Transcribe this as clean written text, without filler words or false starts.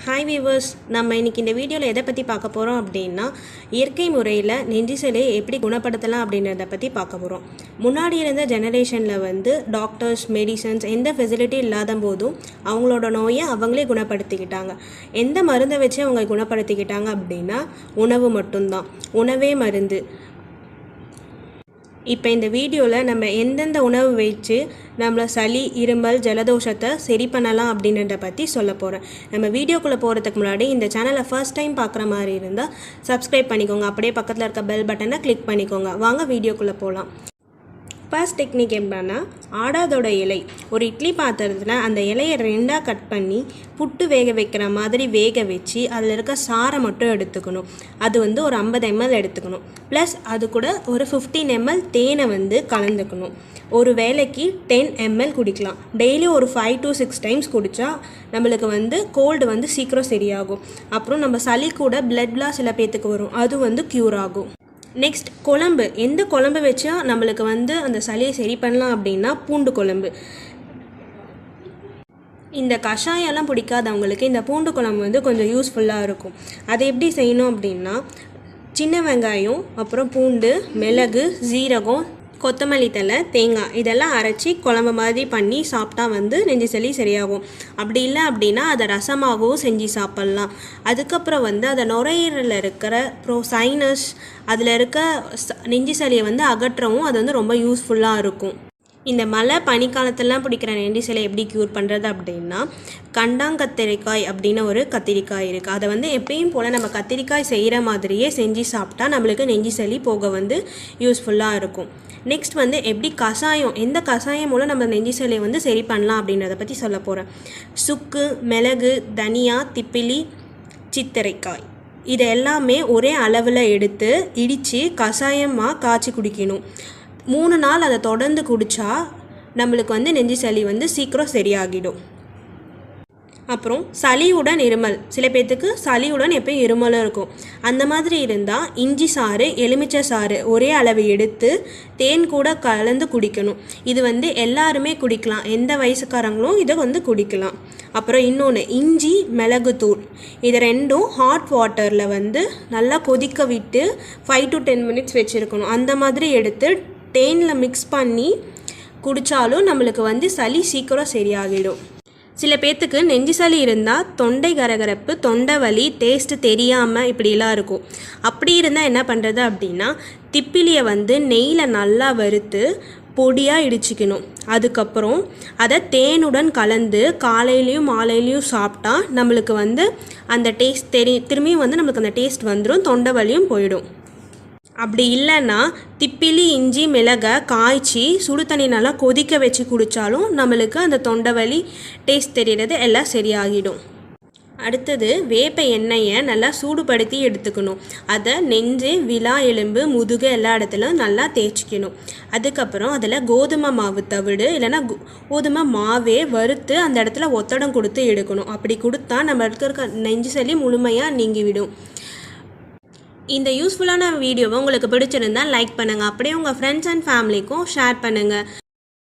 Hi viewers, நம்ம இன்றைக்கி இந்த வீடியோவில் எதை பற்றி பார்க்க போகிறோம் அப்படின்னா இயற்கை முறையில் நெஞ்சு சளியை எப்படி குணப்படுத்தலாம் அப்படின்றத பற்றி பார்க்க போகிறோம். முன்னாடி இருந்த ஜெனரேஷனில் டாக்டர்ஸ், மெடிசன்ஸ் எந்த ஃபெசிலிட்டி இல்லாத போதும் அவங்களோட நோயை அவங்களே குணப்படுத்திக்கிட்டாங்க. எந்த மருந்தை வச்சு அவங்க குணப்படுத்திக்கிட்டாங்க அப்படின்னா உணவு மட்டும்தான். உணவே மருந்து. இப்போ இந்த வீடியோவில் நம்ம எந்தெந்த உணவு வச்சு நம்மளை சளி, இருமல், ஜலதோஷத்தை சரி பண்ணலாம் அப்படின்றத பற்றி சொல்ல போகிறேன். நம்ம வீடியோக்குள்ளே போகிறதுக்கு முன்னாடி இந்த சேனலை ஃபர்ஸ்ட் டைம் பார்க்குற மாதிரி இருந்தால் சப்ஸ்கிரைப் பண்ணிக்கோங்க. அப்படியே பக்கத்தில் இருக்க பெல் பட்டனை கிளிக் பண்ணிக்கோங்க. வாங்க வீடியோக்குள்ளே போகலாம். ஃபர்ஸ்ட் டெக்னிக் என்னன்னா, ஆடாதோட இலை ஒரு இட்லி பாத்திரத்தில் அந்த இலையை ரெண்டாக கட் பண்ணி புட்டு வேக வைக்கிற மாதிரி வேக வச்சு அதில் இருக்க சாரை மட்டும் எடுத்துக்கணும். அது ஒரு 50 ml எடுத்துக்கணும். ப்ளஸ் அது கூட ஒரு 15 ml தேனை கலந்துக்கணும். ஒரு வேளைக்கு 10 ml குடிக்கலாம். டெய்லி ஒரு 5 to 6 டைம்ஸ் குடித்தா நம்மளுக்கு கோல்டு சீக்கிரம் சரியாகும். அப்புறம் நம்ம சளி கூட பிளட்லாம் சில பேத்துக்கு வரும், அது க்யூர் ஆகும். நெக்ஸ்ட், குழம்பு. எந்த குழம்பு வச்சா நம்மளுக்கு அந்த சளியை சரி பண்ணலாம் அப்படின்னா பூண்டு குழம்பு. இந்த கஷாயம்லாம் பிடிக்காதவங்களுக்கு இந்த பூண்டு குழம்பு கொஞ்சம் யூஸ்ஃபுல்லாக இருக்கும். அதை எப்படி செய்யணும் அப்படின்னா, சின்ன வெங்காயம், அப்புறம் பூண்டு, மிளகு, ஜீரகம், கொத்தமல்லி தழை, தேங்காய் இதெல்லாம் அரைச்சி குழம்பு மாதிரி பண்ணி சாப்பிட்டா நெஞ்சு சளி சரியாகும். அப்படி இல்லை அப்படின்னா அதை ரசமாகவும் செஞ்சு சாப்பிட்லாம். அதுக்கப்புறம் அதை நுரையீரலில் இருக்கிற சைனஸ் அதில் இருக்க நெஞ்சு சளியை அகற்றவும் அது ரொம்ப யூஸ்ஃபுல்லாக இருக்கும். இந்த மழை பனிக்காலத்திலாம் பிடிக்கிற நெஞ்சு சளி எப்படி க்யூர் பண்ணுறது அப்படின்னா, கண்டாங்கத்திரிக்காய் அப்படின்னு ஒரு கத்திரிக்காய் இருக்குது. அதை எப்பயும் போல் நம்ம கத்திரிக்காய் செய்கிற மாதிரியே செஞ்சு சாப்பிட்டா நம்மளுக்கு நெஞ்சு சளி போக யூஸ்ஃபுல்லாக இருக்கும். நெக்ஸ்ட் எப்படி கஷாயம், எந்த கஷாயம் மூலம் நம்ம நெஞ்சு சளியை சரி பண்ணலாம் அப்படின்றத பற்றி சொல்ல போகிறேன். சுக்கு, மிளகு, தனியா, திப்பிலி, சித்திரைக்காய் இது எல்லாமே ஒரே அளவில் எடுத்து இடித்து கஷாயமாக காய்ச்சி குடிக்கணும். 3 நாள் அதை தொடர்ந்து குடித்தா நம்மளுக்கு நெஞ்சு சளி சீக்கிரம் சரியாகிடும். அப்புறம் சளியுடன் இருமல். சில பேர்த்துக்கு சளியுடன் எப்பயும் இருமலும் இருக்கும். அந்த மாதிரி இருந்தால் இஞ்சி சாறு, எலுமிச்சை சாறு ஒரே அளவு எடுத்து தேன் கூட கலந்து குடிக்கணும். இது எல்லாருமே குடிக்கலாம். எந்த வயசுக்காரங்களும் இதை குடிக்கலாம். அப்புறம் இன்னொன்று, இஞ்சி, மிளகுத்தூள் இது ரெண்டும் ஹாட் வாட்டரில் நல்லா கொதிக்க விட்டு 5 to 10 minutes வச்சுருக்கணும். அந்த மாதிரி எடுத்து தேனில் மிக்ஸ் பண்ணி குடித்தாலும் நம்மளுக்கு சளி சீக்கிரம் சரியாகிடும். சில பேர்த்துக்கு நெஞ்சு சளி இருந்தால் தொண்டை கரகரப்பு, தொண்டை வலி, டேஸ்ட்டு தெரியாமல் இப்படிலாம் இருக்கும். அப்படி இருந்தால் என்ன பண்ணுறது அப்படின்னா, திப்பிலியை நெய்யில் நல்லா வறுத்து பொடியாக இடிச்சிக்கணும். அதுக்கப்புறம் அதை தேனுடன் கலந்து காலையிலையும் மாலையிலையும் சாப்பிட்டா நம்மளுக்கு அந்த டேஸ்ட் திரும்பியும் நம்மளுக்கு அந்த டேஸ்ட் வந்துடும், தொண்டை வலியும் போயிடும். அப்படி இல்லைன்னா திப்பிலி, இஞ்சி, மிளகை காய்ச்சி சுடு தண்ணி நல்லா கொதிக்க வச்சு குடித்தாலும் நம்மளுக்கு அந்த தொண்டை வலி, டேஸ்ட் தெரிகிறது எல்லாம் சரியாகிடும். அடுத்தது, வேப்ப எண்ணெயை நல்லா சூடுபடுத்தி எடுத்துக்கணும். அதை நெஞ்சு, விலா எலும்பு, முதுகு எல்லா இடத்துலையும் நல்லா தேய்ச்சிக்கணும். அதுக்கப்புறம் அதில் கோதுமை மாவு தவிடு இல்லைன்னா கோதுமை மாவே வறுத்து அந்த இடத்துல ஒத்தடம் கொடுத்து எடுக்கணும். அப்படி கொடுத்தா நம்மளுக்கு இருக்க நெஞ்சு சளி முழுமையாக நீங்கிவிடும். இந்த யூஸ்ஃபுல்லான வீடியோவை உங்களுக்கு பிடிச்சிருந்தால் லைக் பண்ணுங்கள். அப்படியே உங்கள் ஃப்ரெண்ட்ஸ் அண்ட் ஃபேமிலிக்கும் ஷேர் பண்ணுங்கள்.